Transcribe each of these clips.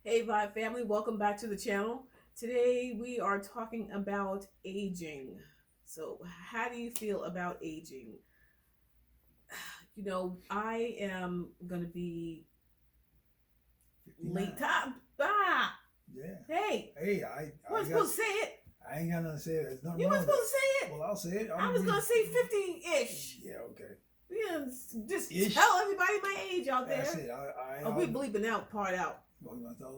Hey Vibe family, welcome back to the channel. Today we are talking about aging. So, how do you feel about aging? I am gonna be late 59. time. Ah, Yeah. hey, Hey, I wasn't supposed to say it. I ain't got nothing to say. There's nothing You wrong weren't with it. supposed to say it. Well, I'll say it. I was gonna say 50-ish. Yeah, okay. Yeah, just Ish. tell everybody my age out there. That's it. Oh, we're bleeping out part out. Well, you want to tell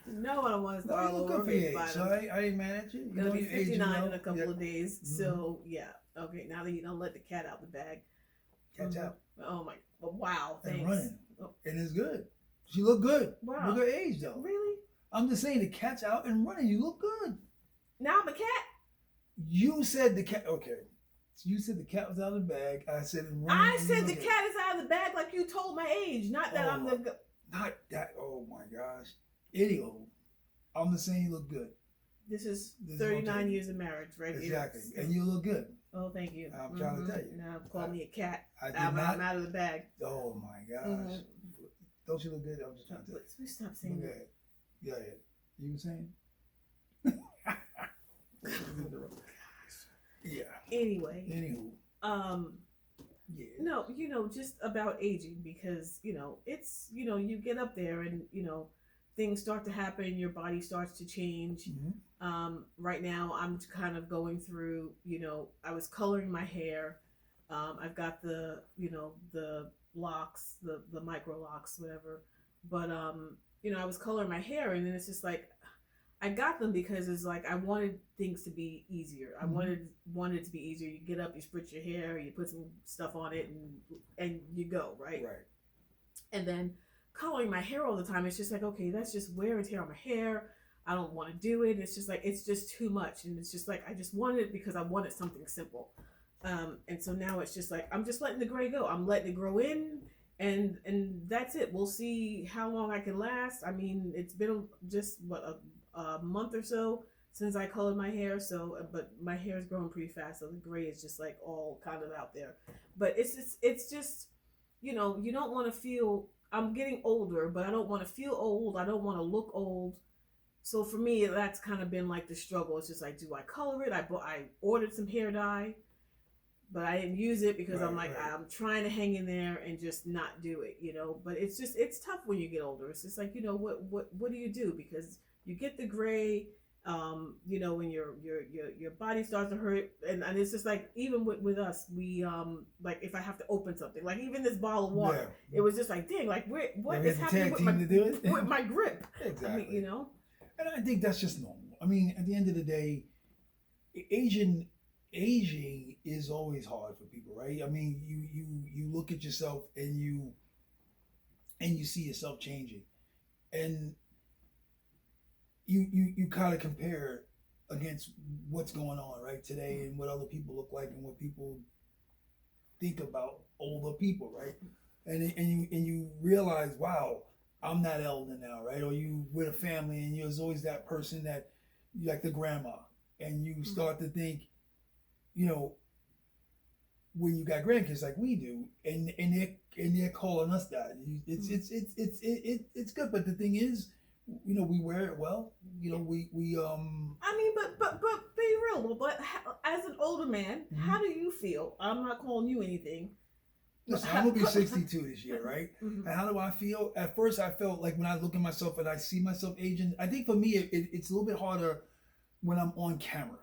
No, I don't want to start all you over. good for your age, so I ain't mad at you. You Gonna know be your age, 59 in a couple of days. Mhm. So yeah. Okay, now that you don't let the cat out the bag. Catch out. Oh my, wow, thanks. And running. Oh, And it's good. She look good. wow. Look at her age, though. Really? I'm just saying, the cat's out and running. You look good. Now I'm a cat? You said the cat. Okay. You said the cat was out of the bag. I said running. I said the cat is out of the bag like you told my age. Not that I'm the... Not that. Oh my gosh. Anywho, I'm just saying you look good. This is This is 39 years of marriage, right? Exactly. Yes. And you look good. Oh, thank you. I'm trying to tell you. Now call me a cat. I did I'm not. out of the bag. Oh my gosh. Don't you look good? I'm just trying to tell you. Please stop saying Look that. at it. Yeah, yeah. You were saying? Yeah. Anyway. Anywho. Yeah. No, just about aging because, it's, you get up there and, things start to happen, your body starts to change. Right now I'm kind of going through, I was coloring my hair. I've got the locks, the micro locks, whatever. But, I was coloring my hair and then it's just like, I got them because it's like I wanted things to be easier. I wanted it to be easier. You get up, you spritz your hair, you put some stuff on it, and you go, right? Right. And then coloring my hair all the time, it's just like, okay, that's just wear and tear on my hair. I don't want to do it. It's just like it's just too much, and it's just like I just wanted it because I wanted something simple. And so now it's just like I'm just letting the gray go. I'm letting it grow in, and that's it. We'll see how long I can last. I mean, it's been just a month or so since I colored my hair. So, but my hair is growing pretty fast, so the gray is just like all kind of out there. But it's just, you don't want to feel. I'm getting older, but I don't want to feel old. I don't want to look old. So for me, that's kind of been like the struggle. It's just like, do I color it? I ordered some hair dye, but I didn't use it because I'm like, I'm trying to hang in there and just not do it, But it's tough when you get older. It's just like, what do you do? Because you get the gray, when your body starts to hurt, and it's just like even with us, we like if I have to open something, like even this bottle of water, it was just like, dang, like what is happening with my grip? Exactly. I mean, And I think that's just normal. I mean, at the end of the day, aging is always hard for people, right? I mean, you look at yourself and you see yourself changing, and you kind of compare against what's going on right today and what other people look like and what people think about older people, right? And you realize, wow, I'm not elder now, right? Or you with a family and there's always that person that you like the grandma, and you start to think, when you got grandkids like we do, and they're calling us that. It's good, but the thing is, we wear it well. We I mean, but be real. But as an older man, how do you feel? I'm not calling you anything. Listen, I'm gonna be 62 this year, right? And how do I feel? At first, I felt like when I look at myself and I see myself aging. I think for me, it's a little bit harder when I'm on camera.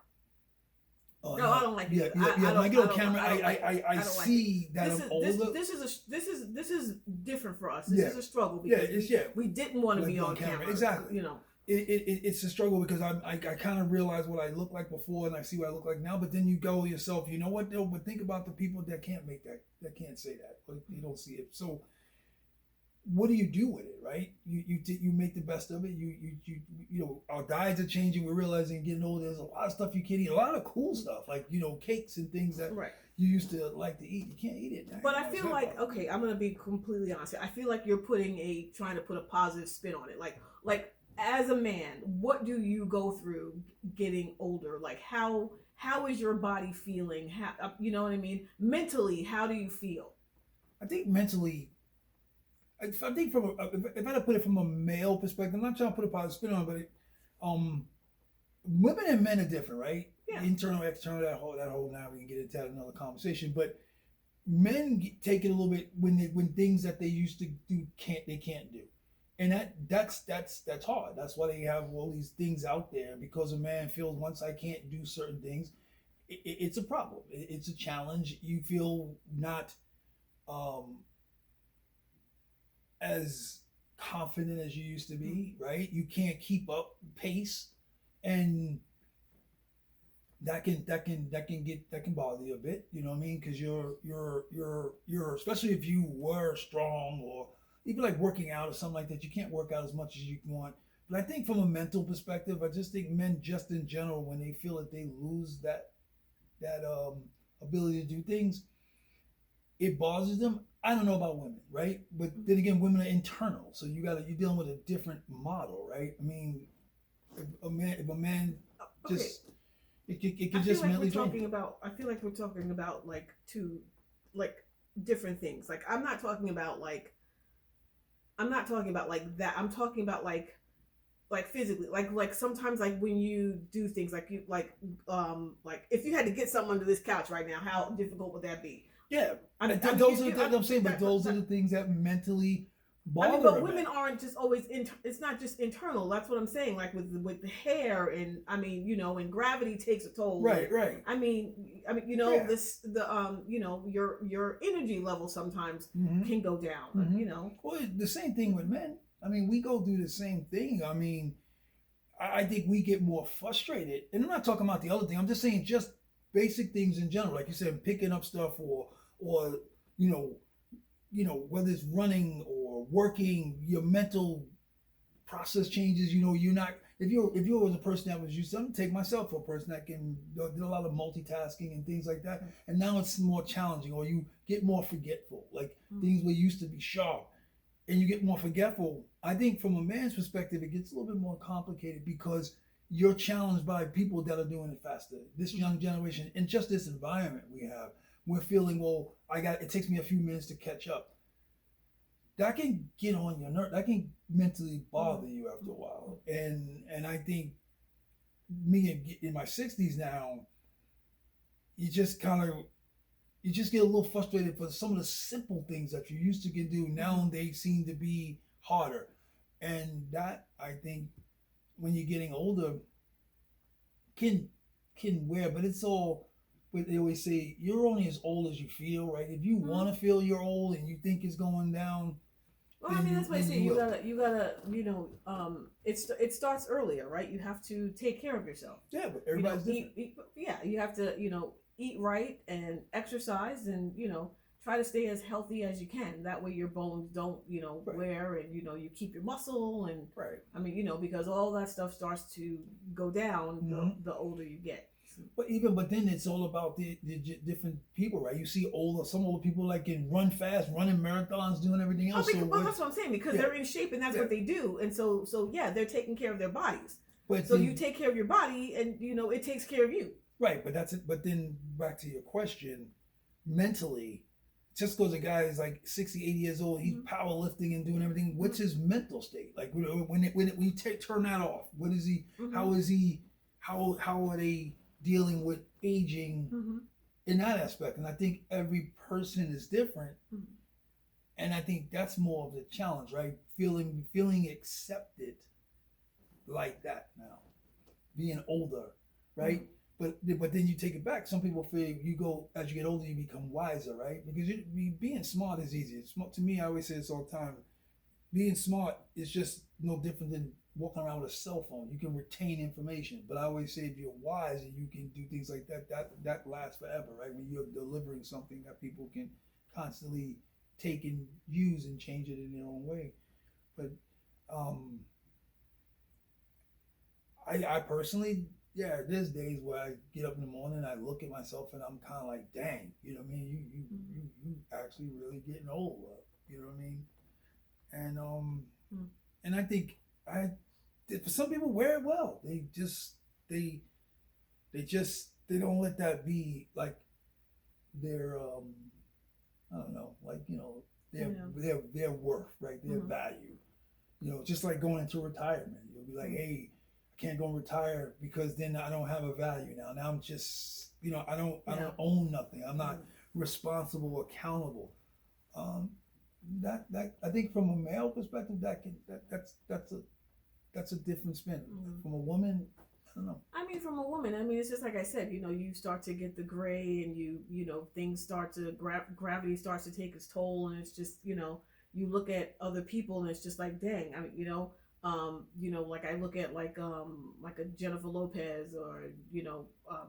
No, I don't like it. When I get on camera, I see that I'm older. This is different for us. This is a struggle because we didn't want to be on camera. Exactly. It's a struggle because I kind of realize what I look like before and I see what I look like now. But then you go yourself, you know what? No, but think about the people that can't make that can't say that, but you don't see it. So what do you do with it, right? You make the best of it. Our diets are changing. We're realizing getting older. There's a lot of stuff you can't eat. A lot of cool stuff like cakes and things that you used to like to eat. You can't eat it now. But I feel like I'm gonna be completely honest here. I feel like you're trying to put a positive spin on it. Like as a man, what do you go through getting older? Like how is your body feeling? How you know what I mean? Mentally, how do you feel? I think mentally I think from if I had to put it from a male perspective, I'm not trying to put a positive spin on it, but um, women and men are different, right? Yeah. Internal, external, that whole. Now we can get into that another conversation, but men take it a little bit when things that they used to do can't do, and that's hard. That's why they have all these things out there, because a man feels once I can't do certain things, it's a problem. It's a challenge. You feel not um, as confident as you used to be, right? You can't keep up pace, and that can bother you a bit. You know what I mean? Because you're especially if you were strong, or even like working out or something like that. You can't work out as much as you want. But I think from a mental perspective, I just think men just in general, when they feel that they lose that ability to do things, it bothers them. I don't know about women, right? But then again, women are internal, so you're dealing with a different model, right? I mean, if a man Okay. just it I could feel just like we're mentally drain. talking about. I feel like we're talking about like two, like different things. Like I'm not talking about like. I'm not talking about like that. I'm talking about like physically, like sometimes like when you do things like you like if you had to get something under this couch right now, how difficult would that be? Yeah, I mean, those are the things I'm saying, but those are the things that mentally I mean, bother but a women man. aren't just always it's not just internal. That's what I'm saying. Like with the hair, and I mean, and gravity takes a toll. Right, right. I mean, Yeah. your energy level sometimes Mm-hmm. can go down. Mm-hmm. Well, the same thing with men. I mean, we go through the same thing. I mean, I think we get more frustrated, and I'm not talking about the other thing. I'm just saying just basic things in general, like you said, picking up stuff, or you know, whether it's running or working, your mental process changes. You're not if you was a person that was used to, I'm take myself for a person that can do a lot of multitasking and things like that, and now it's more challenging, or you get more forgetful, like things were used to be sharp, and you get more forgetful. I think from a man's perspective, it gets a little bit more complicated because you're challenged by people that are doing it faster. This young generation, and just this environment we have, we're feeling, well, it takes me a few minutes to catch up. That can get on your nerve. That can mentally bother you after a while. And I think me in my 60s now, you just kind of you just get a little frustrated for some of the simple things that you used to can do. Now they seem to be harder, and that, I think, when you're getting older, can wear. But it's all. But they always say you're only as old as you feel, right? If you want to feel you're old and you think it's going down, Well, I mean, that's why I then say you will. you gotta, it starts earlier, right? You have to take care of yourself. Yeah, but everybody's different. Yeah, you have to, eat right and exercise, and try to stay as healthy as you can. That way, your bones don't, Right. wear, and you keep your muscle, and Right. I mean, because all that stuff starts to go down the older you get. But then it's all about the different people, right? You see some older people like can run fast, running marathons, doing everything Oh, else. well, that's what I'm saying, because Yeah. they're in shape, and that's Yeah. what they do, and so yeah, they're taking care of their bodies. But So then, you take care of your body, and it takes care of you. right, but that's it. But then back to your question, mentally, just because a guy is like 60, 80 years old, he's powerlifting and doing everything. What's his mental state? Like when you turn that off, what is he? How is he? How are they dealing with aging in that aspect? And I think every person is different, and I think that's more of the challenge, right? Feeling accepted like that now, being older, right? But then you take it back. Some people feel you go as you get older, you become wiser, right? Because being smart is easy. To me, I always say this all the time. Being smart is just no different than walking around with a cell phone. You can retain information, but I always say if you're wise and you can do things like that lasts forever, right? When you're delivering something that people can constantly take and use and change it in their own way. But I personally, yeah, there's days where I get up in the morning, I look at myself, and I'm kind of like, dang, you know what I mean? You actually really getting old, you know what I mean? And I think for some people wear it well. They they don't let that be like their I don't know, like you know, Yeah. their worth, right? Their Mhm. value. You know, just like going into retirement. You'll be like, Mhm. hey, I can't go and retire because then I don't have a value now. Now I'm just, you know, I don't Yeah. own nothing. I'm not Mhm. responsible, accountable. Um, that I think from a male perspective, that's a different spin. Mhm. From a woman, I don't know. I mean, from a woman, I mean, it's just like I said, you know, you start to get the gray, and you know, things start to gravity starts to take its toll, and it's just, you know, you look at other people, and it's just like, dang, I mean, you know, like I look at like a Jennifer Lopez, or you know,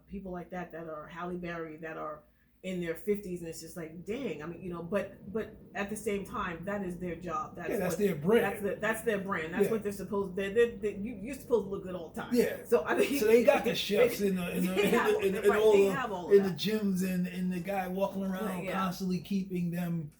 people like that are Halle Berry, that are in their 50s, and it's just like, dang, I mean, you know, but at the same time, that is their job. That's That's what their brand. that's their brand. That's Yeah. what they're supposed. You're supposed to look good all the time. Yeah. So I mean, So they got the chefs in they have all the that. gyms, and the guy walking around Yeah. constantly keeping them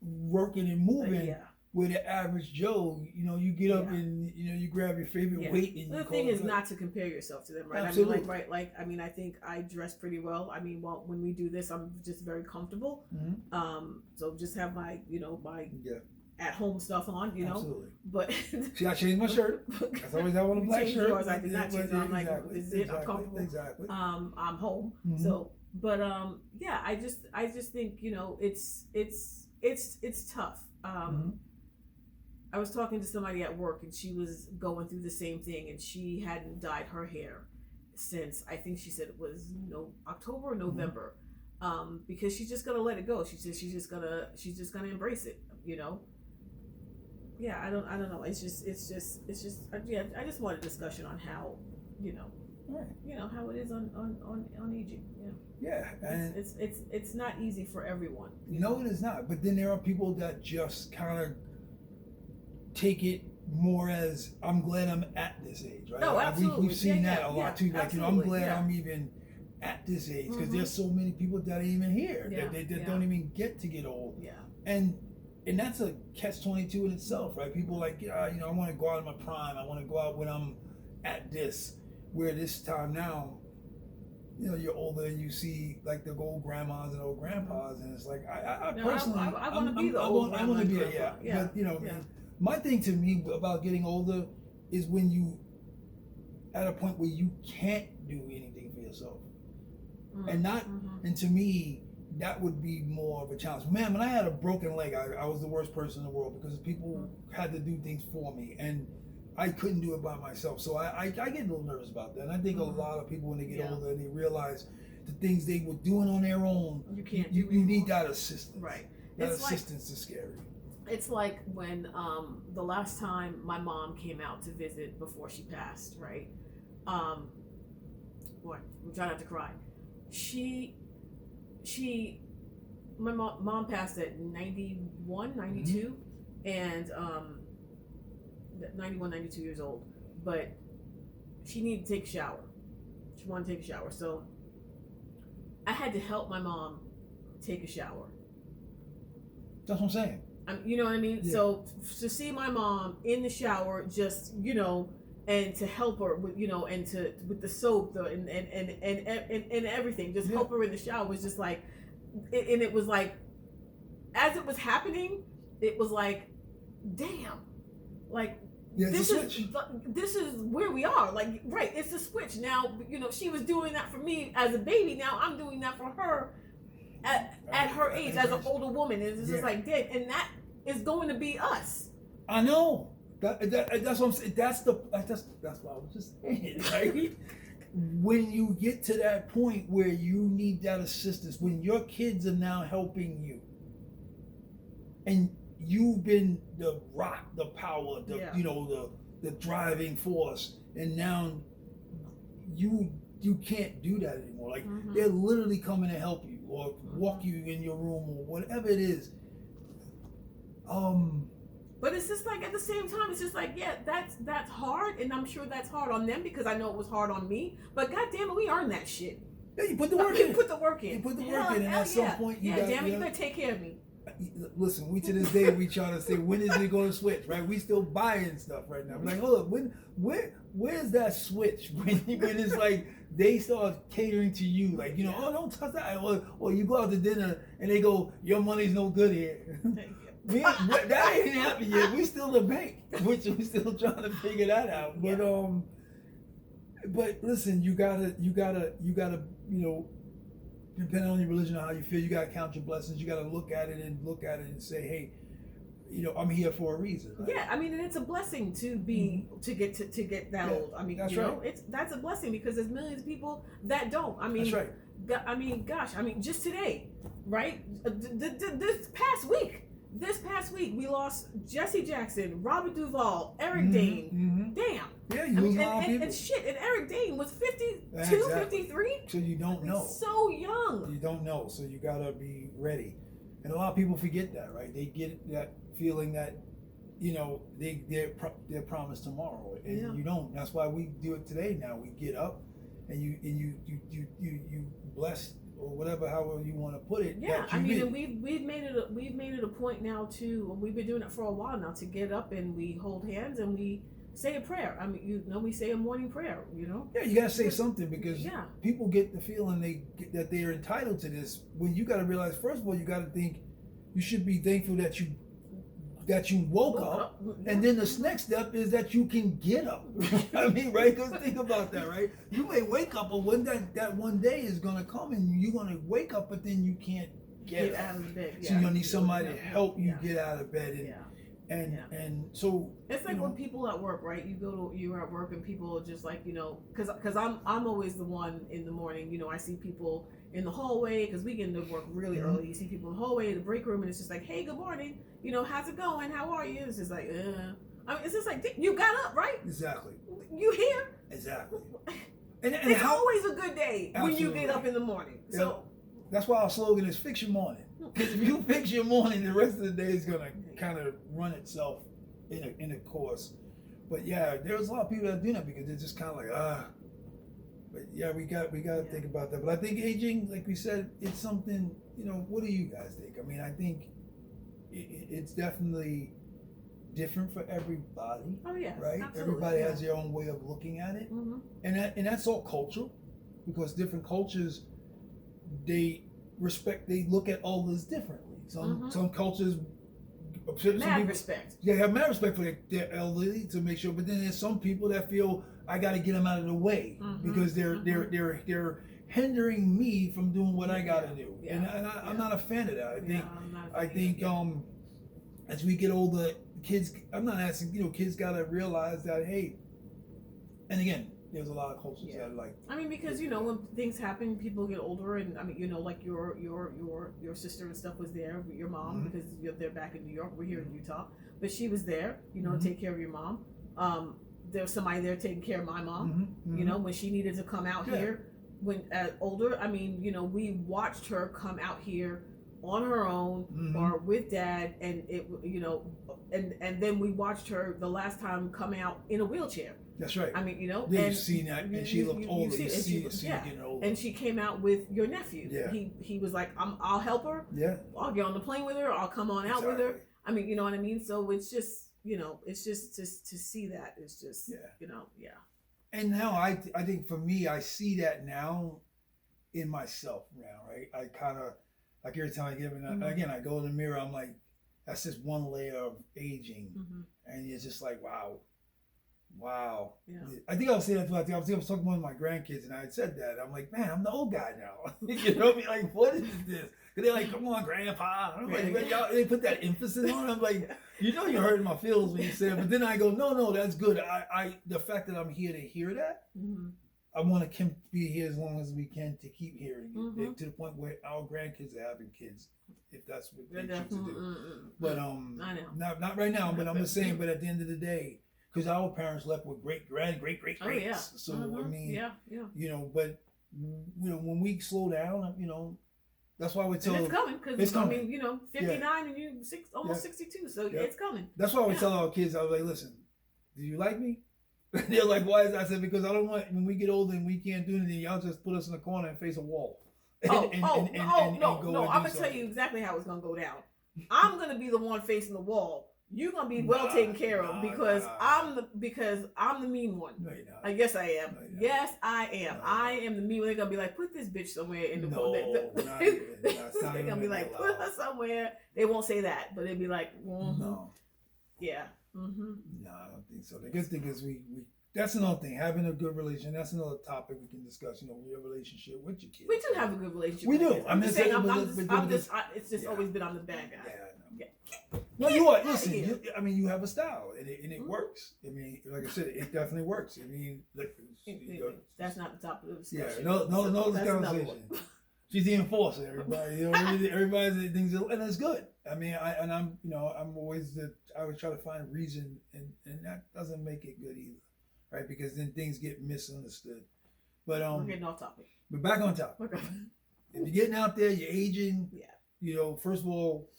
working and moving. Yeah. Where the average Joe, you know, you get up Yeah. and you know you grab your favorite Yeah. weight and you The call thing it is good. not to compare yourself to them, right? Absolutely. I mean, I mean, I think I dress pretty well. I mean, well, when we do this, I'm just very comfortable. Mhm. So just have my, you know, my Yeah. at home stuff on, you know. Absolutely. But See, I changed my shirt. That's always have on a You black changed shirt. yours, I did not change it. I'm like, Exactly, this is it, I'm exactly, comfortable. Exactly. I'm home. Mhm. So, but yeah, I just think, you know, it's tough. Mhm. I was talking to somebody at work, and she was going through the same thing, and she hadn't dyed her hair since, I think she said it was October or November, because she's just gonna let it go. She said she's just gonna embrace it, you know. Yeah, I don't know. It's just yeah. I just want a discussion on how, you know, Right. you know how it is on aging. Yeah, Yeah, and it's not easy for everyone. no, it is not. But then there are people that just kind of take it more as I'm glad I'm at this age, right? Oh, absolutely. We've seen Yeah, that a lot yeah, too. Like, you know, I'm absolutely, glad yeah. I'm even at this age because Mhm. there's so many people that ain't even here. Yeah, That yeah. don't even get old. Yeah. And that's a catch-22 in itself, right? People like, yeah, you know, I want to go out in my prime. I want to go out when I'm at this. Where this time now, you know, you're older and you see like the old grandmas and old grandpas, and it's like I No, personally, I wanna be the old I want to be grandma and yeah, grandpa. Yeah, But you know, yeah. my thing to me about getting older is when you at a point where you can't do anything for yourself, and not. Mhm. And to me, that would be more of a challenge. Man, when I had a broken leg, I was the worst person in the world because people had to do things for me, and I couldn't do it by myself. So I get a little nervous about that. And I think a lot of people, when they get Yeah. older, they realize the things they were doing on their own, You can't you do need anymore. that assistance. Right. That It's like- assistance is scary. It's like when the last time my mom came out to visit before she passed, right? Boy, I'm trying not to cry. My mom passed at 91, 92, and 91, 92 years old. But she needed to take a shower. She wanted to take a shower, so I had to help my mom take a shower. That's what I'm saying. You know what I mean? Yeah. So to see my mom in the shower, just, you know, and to help her with, you know, and to with the soap, and everything, just Yeah. help her in the shower was just like, and it was like, as it was happening, it was like, damn, like. Yeah, it's a switch. This is where we are. Like, right, it's a switch. Now, you know, she was doing that for me as a baby. Now I'm doing that for her at her age as an older woman. It's just like, damn, and that is going to be us. I know. That's what I'm saying. That's what I was just saying, right? When you get to that point where you need that assistance, when your kids are now helping you, and you've been the rock, the power, you know, the driving force, and now you can't do that anymore. Like, they're literally coming to help you or walk you in your room or whatever it is. But it's just like, at the same time, it's just like, yeah, that's hard, and I'm sure that's hard on them because I know it was hard on me. But God damn it, we earned that shit. Yeah, you put the work in. You put the work in. You put the work in, and at some point, damn it, you better take care of me. listen, we to this day we try to say when is it going to switch, right? We still buying stuff right now. We're like, hold up, where's that switch when it's like they start catering to you, like oh don't touch that, or you go out to dinner and they go your money's no good here. That ain't happened yet. We still the bank, which we still trying to figure that out. But listen, you gotta depending on your religion or how you feel, you gotta count your blessings. You gotta look at it and say, hey, I'm here for a reason. Right? Yeah, I mean, and it's a blessing to be to get that old. I mean, that's that's a blessing because there's millions of people that don't. I mean, that's right. Gosh, just today, right? This past week, we lost Jesse Jackson, Robert Duvall, Eric Dane. Damn. Yeah, you lose a lot of people. And shit, and Eric Dane was 52, exactly. 53. So you don't know. So young. You don't know, so you gotta be ready. And a lot of people forget that, right? They get that feeling that, they're promised tomorrow, and you don't. That's why we do it today. Now we get up, and you bless, or whatever, however you want to put it. Yeah, I mean, and we've made it a point now to. We've been doing it for a while now to get up and we hold hands and we say a prayer. I mean, we say a morning prayer. Yeah, you gotta say something because people get the feeling that they're entitled to this. When you gotta realize, first of all, you gotta think you should be thankful that you woke up, and then the next step is that you can get up. I mean, right? Because think about that, right? You may wake up, but when that one day is gonna come, and you're gonna wake up, but then you can't get out of the bed. So you're gonna need somebody to help you get out of bed, and so it's like when people at work, right? You're at work and people are just like, because I'm always the one in the morning. I see people in the hallway because we get into work really early. You see people in the hallway, in the break room, and it's just like, hey, good morning. How's it going? How are you? It's just like, I mean, it's just like, you got up, right? Exactly. You here? Exactly. And it's always a good day when you get up in the morning. Yeah. So that's why our slogan is fix your morning. Because if you fix your morning, the rest of the day is gonna kind of run itself in a course. But yeah, there's a lot of people that do that because they're just kind of like But yeah, we got to think about that. But I think aging, like we said, it's something. What do you guys think? I mean, I think it's definitely different for everybody. Oh yeah, right. Absolutely. Everybody has their own way of looking at it, and that's all cultural, because different cultures they look at all this differently. Some cultures. Mad respect. Yeah, have mad respect for their elderly to make sure, but then there's some people that feel I got to get them out of the way because they're hindering me from doing what I got to do, and I'm not a fan of that. I think as we get older, kids. I'm not asking. Kids got to realize that hey, and again, there's a lot of cultures that like. I mean, because when things happen, people get older, and I mean, like your sister and stuff was there, your mom, because they're back in New York, we're here in Utah, but she was there, to take care of your mom. There was somebody there taking care of my mom, when she needed to come out here, when older. I mean, we watched her come out here on her own or with dad, and it, and then we watched her the last time come out in a wheelchair. That's right. I mean, Yeah, you've seen that, and she looked older. You see her getting older. And she came out with your nephew. Yeah. He was like, I'll help her. Yeah. I'll get on the plane with her. I'll come on out with her. I mean, you know what I mean? So it's just, it's just to see that is just, And now I think for me, I see that now in myself now, right? I kind of, like every time I get in, again, I go in the mirror, I'm like, that's just one layer of aging. And you're just like, wow. Yeah. I think I was saying that too. I was talking to one of my grandkids, and I had said that. I'm like, man, I'm the old guy now. You know what I mean? Like, what is this? Because they're like, come on, grandpa. I'm like, they put that emphasis on it. I'm like, you're hurting my feelings when you say it. But then I go, no, that's good. I the fact that I'm here to hear that, I want to be here as long as we can to keep hearing it, to the point where our grandkids are having kids, if that's what they choose to do. But I know. not right now. But I'm just saying. But at the end of the day. Because our parents left with great greats. Oh, yeah. So I mean, but when we slow down, that's why we tell. And it's coming because I mean, 59 and you almost 62, so it's coming. That's why we tell our kids. I was like, listen, do you like me? They're like, why is that? I said because I don't want when we get older and we can't do anything, y'all just put us in the corner and face a wall. No! I'm gonna tell you exactly how it's gonna go down. I'm gonna be the one facing the wall. You're gonna be well taken care of because I'm the mean one. No, you're not. I guess I am. No, Yes, I am. No, I am the mean one. They're gonna be like, put this bitch somewhere in the corner. not even. They're gonna be like, put her somewhere. They won't say that, but they'd be like, no. Yeah. Mm-hmm. No, I don't think so. The good thing is we that's another thing. Having a good relation. That's another topic we can discuss. Your relationship with your kids. We do have a good relationship. We do. Kids. I'm just saying. It's just yeah. always been I'm the bad guy. Yeah, I know. Yeah. No, you are. Listen, you have a style, and it works. I mean, like I said, it definitely works. I mean, that's not the top of the discussion. Yeah, no conversation. She's the enforcer. Everybody, everybody thinks, and it's good. I mean, I'm always I would try to find a reason, and that doesn't make it good either, right? Because then things get misunderstood. But we're getting off topic. But back on topic. Okay. If you're getting out there, you're aging. Yeah. First of all,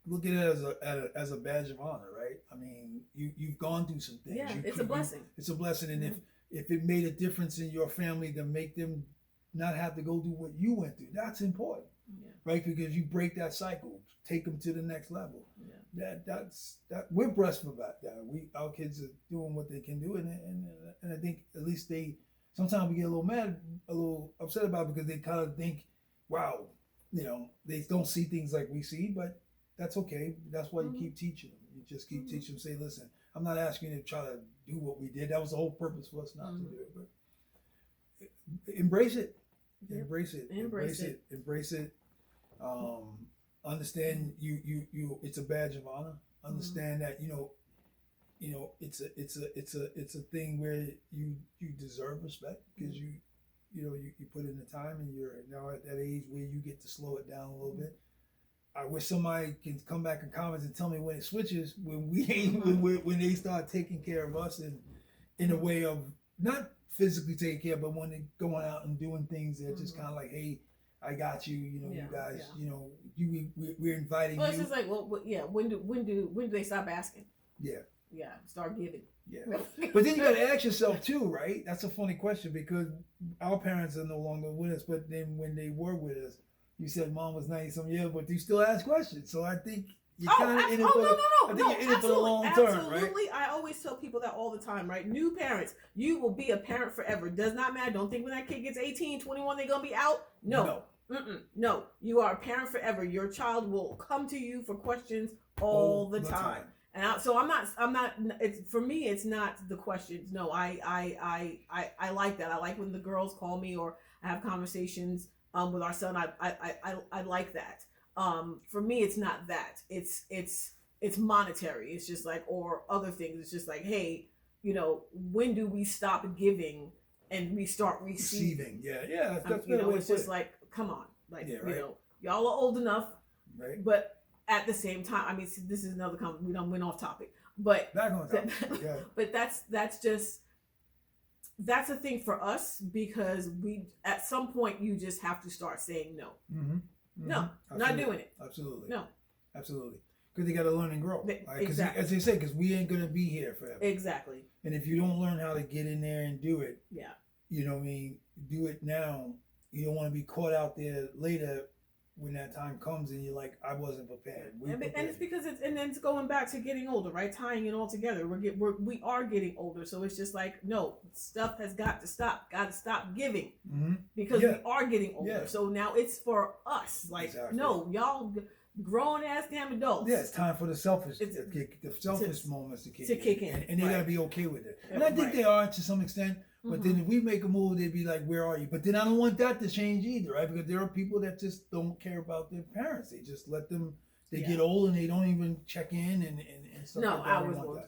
look at it as a badge of honor, right? I mean, you've gone through some things. Yeah, it's a blessing. It's a blessing, and if it made a difference in your family to make them not have to go through what you went through, that's important, right? Because you break that cycle, take them to the next level. Yeah. That's we're blessed about that. Our kids are doing what they can do, and I think at least sometimes we get a little mad, a little upset about it because they kind of think, wow, they don't see things like we see, but that's okay. That's why you keep teaching them. You just keep teaching them. Say, listen, I'm not asking you to try to do what we did. That was the whole purpose for us not to do it. But embrace it. Yep. Embrace it. Understand you. It's a badge of honor. Understand that it's a thing where you deserve respect because you put in the time and you're now at that age where you get to slow it down a little bit. I wish somebody can come back in comments and tell me when it switches, when they start taking care of us in a way of not physically taking care, but when they're going out and doing things that just kind of like, hey, I got you. You guys. We're inviting. Well, it's just like, when do they stop asking? Yeah. Yeah. Start giving. Yeah. But then you got to ask yourself too, right? That's a funny question because our parents are no longer with us, but then when they were with us, you said mom was 90-some years, but you still ask questions. So I think you're kind of in it for the long term, right? Absolutely. I always tell people that all the time, right? New parents, you will be a parent forever. Does not matter. Don't think when that kid gets 18, 21, they're going to be out. No. No. You are a parent forever. Your child will come to you for questions all the time. And I'm not. It's for me. It's not the questions. No, I like that. I like when the girls call me or I have conversations with our son. I like that. For me, it's not that. It's monetary. It's just like, or other things. It's just like, hey, when do we stop giving and we start receiving? Yeah. That's it's just like, come on, like y'all are old enough, right? But at the same time, I mean, this is another comment. We don't went off topic, but back on topic. But that's a thing for us because we at some point you just have to start saying no. No, not doing it. Absolutely. No. Absolutely. Because they got to learn and grow. Exactly. As they say, because we ain't going to be here forever. Exactly. And if you don't learn how to get in there and do it, do it now. You don't want to be caught out there later when that time comes and you're like, I wasn't prepared. And it's because it's going back to getting older, right? Tying it all together. We are getting older, so it's just like, no, stuff has got to stop. Got to stop giving because we are getting older. Yeah. So now it's for us. Like, no, y'all grown ass damn adults. Yeah, it's time for the selfish moments to kick in, and they gotta be okay with it. And I think they are to some extent. But then if we make a move, they'd be like, where are you? But then I don't want that to change either, right? Because there are people that just don't care about their parents. They just let them, get old and they don't even check in and stuff like that.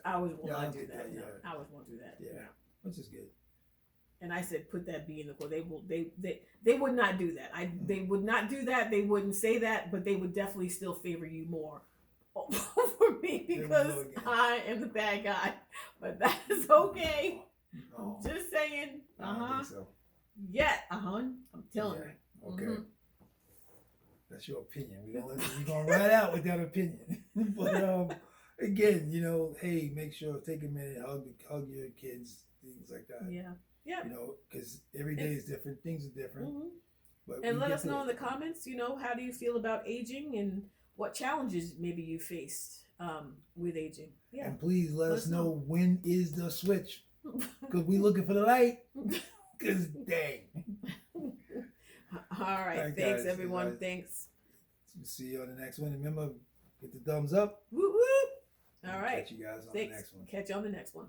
I always will not do that. I always won't do that. Yeah, which is good. And I said, put that B in the quote. They would not do that. They would not do that. They wouldn't say that, but they would definitely still favor you more over me because I am the bad guy. But that's okay. No. Just saying. I don't think so. Yeah. I'm telling you. Okay. That's your opinion. We're gonna ride out with that opinion. But again, hey, make sure take a minute, hug your kids, things like that. Yeah. Yeah. Because every day is different. Things are different. And let us know in the comments. How do you feel about aging and what challenges maybe you faced with aging. Yeah. And please let us know. know when is the switch, because we looking for the light. Because dang. All right. Alright, Thanks, guys, everyone. guys. Thanks. See you on the next one. Remember, hit the thumbs up. Whoop, whoop. All right. Catch you guys on Thanks. the next one. Catch you on the next one.